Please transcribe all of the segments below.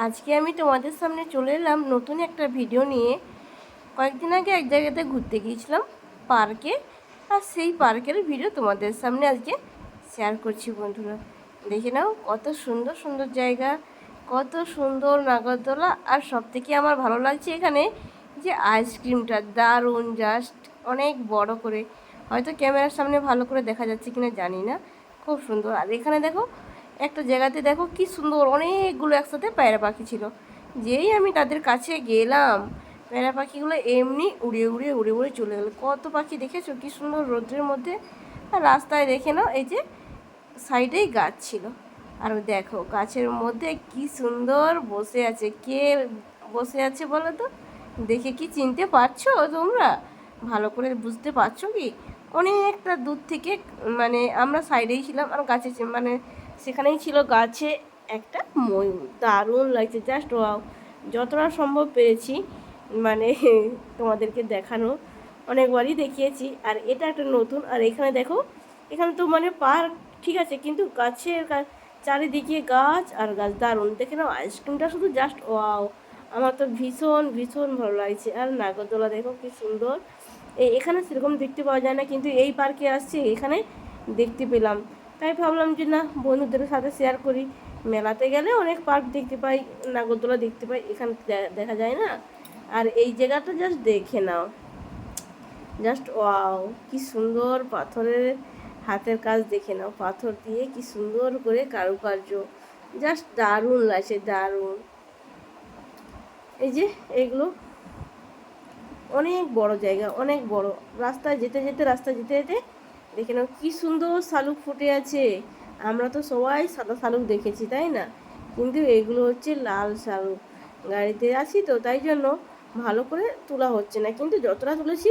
আজকে আমি তোমাদের সামনে চলে এলাম নতুন একটা ভিডিও নিয়ে। কয়েকদিন আগে এক জায়গাতে ঘুরতে গিয়েছিলাম, পার্কে। আর সেই পার্কের ভিডিও তোমাদের সামনে আজকে শেয়ার করছি। বন্ধুরা, দেখে নাও কত সুন্দর সুন্দর জায়গা, কত সুন্দর নাগরদোলা। আর সব থেকে আমার ভালো লাগছে এখানে যে আইসক্রিমটা দারুণ, জাস্ট অনেক বড় করে। হয়তো ক্যামেরার সামনে ভালো করে দেখা যাচ্ছে কিনা জানি না, খুব সুন্দর। আর এখানে দেখো একটা জায়গাতে দেখো কি সুন্দর অনেকগুলো একসাথে পায়রা পাখি ছিল। যেই আমি তাদের কাছে গেলাম, পায়রা পাখিগুলো এমনি উড়ে উড়ে উড়ে উড়ে চলে গেলো। কত পাখি দেখেছো কি সুন্দর রোদ্রের মধ্যে। আর রাস্তায় দেখে নাও, এই যে সাইডেই গাছ ছিল। আর দেখো গাছের মধ্যে কি সুন্দর বসে আছে। কে বসে আছে বলো তো? দেখে কি চিনতে পারছো তোমরা? ভালো করে বুঝতে পারছো কি? অনেকটা দূর থেকে, মানে আমরা সাইডেই ছিলাম আর গাছে মানে সেখানেই ছিল গাছে একটা ময়ূর। দারুণ লাগছে, জাস্ট ওয়াও। যতটা সম্ভব পেরেছি মানে তোমাদেরকে দেখানো, অনেকবারই দেখিয়েছি। আর এটা একটা নতুন। আর এখানে দেখো, এখানে তো মানে পার্ক ঠিক আছে, কিন্তু গাছের চারিদিকে গাছ আর গাছ। দারুণ দেখে নাও, আইসক্রিমটা শুধু জাস্ট ওয়াও। আমার তো ভীষণ ভীষণ ভালো লাগছে। আর নাগরদোলা দেখো কি সুন্দর। এখানে সেরকম দেখতে পাওয়া যায় না, কিন্তু এই পার্কে আসছি এখানে দেখতে পেলাম। তাই ভাবলাম যে না, বন্ধুদের সাথে শেয়ার করি। মেলাতে গেলে অনেক পার্ক দেখতে পাই, নাগরদোলা দেখতে পাই, এখানে দেখা যায় না। আর এই জায়গাটা জাস্ট দেখে নাও, জাস্ট ওয়াও কি সুন্দর। পাথরের হাতের কাজ দেখে নাও, পাথর দিয়ে কি সুন্দর করে কারুকার্য, জাস্ট দারুণ লাগছে, দারুণ। এই যে এগুলো অনেক বড় জায়গা, অনেক বড়। রাস্তায় যেতে যেতে দেখে নাও কি সুন্দর শালুক ফুটে আছে। আমরা তো সবাই সাদা শালুক দেখেছি, তাই না? কিন্তু এগুলো হচ্ছে লাল শালুক। গাড়িতে আছি তো তাই জন্য ভালো করে তোলা হচ্ছে না, কিন্তু যতটা তুলেছি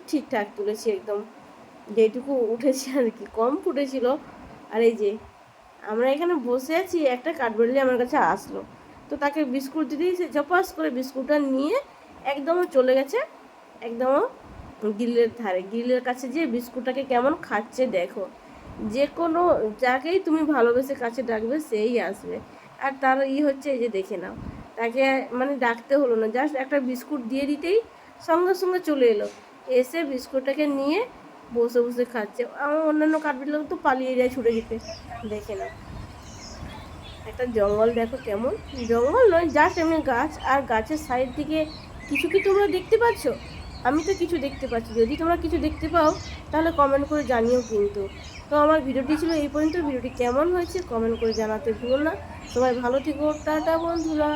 ঠিকঠাক তুলেছি একদম। যেটুকু উঠেছে আর কি, কম ফুটেছিল। আর এই যে আমরা এখানে বসে আছি, একটা কাঠবিড়ালি আমার কাছে আসলো, তো তাকে বিস্কুট দিতেই সে ঝপাস করে বিস্কুটটা নিয়ে একদম চলে গেছে, একদম গ্রিলের ধারে, গ্রিলের কাছে যে বিস্কুটটাকে কেমন খাচ্ছে দেখো। যে কোনো যাকেই তুমি ভালোবেসে কাছে ডাকবে সেই আসবে। আর তার হচ্ছে, এই যে দেখে নাও, তাকে মানে ডাকতে হলো না, জাস্ট একটা বিস্কুট দিয়ে দিতেই সঙ্গে সঙ্গে চলে এলো, এসে বিস্কুটটাকে নিয়ে বসে বসে খাচ্ছে। আমার অন্যান্য কাঠবিড়ালি তো পালিয়ে যায় ছুটে যেতে। দেখে নাও একটা জঙ্গল, দেখো কেমন। জঙ্গল নয়, জাস্ট এমনি গাছ। আর গাছের সাইড দিকে কিছু কি তোমরা দেখতে পাচ্ছ? আমি তো কিছু দেখতে পাচ্ছি। যদি তোমরা কিছু দেখতে পাও তাহলে কমেন্ট করে জানিও কিন্তু। তো আমার ভিডিওটি ছিল এই পর্যন্ত। ভিডিওটি কেমন হয়েছে কমেন্ট করে জানাতে ভুলো না। সবাই ভালো থেকো, টাটা বন্ধুরা।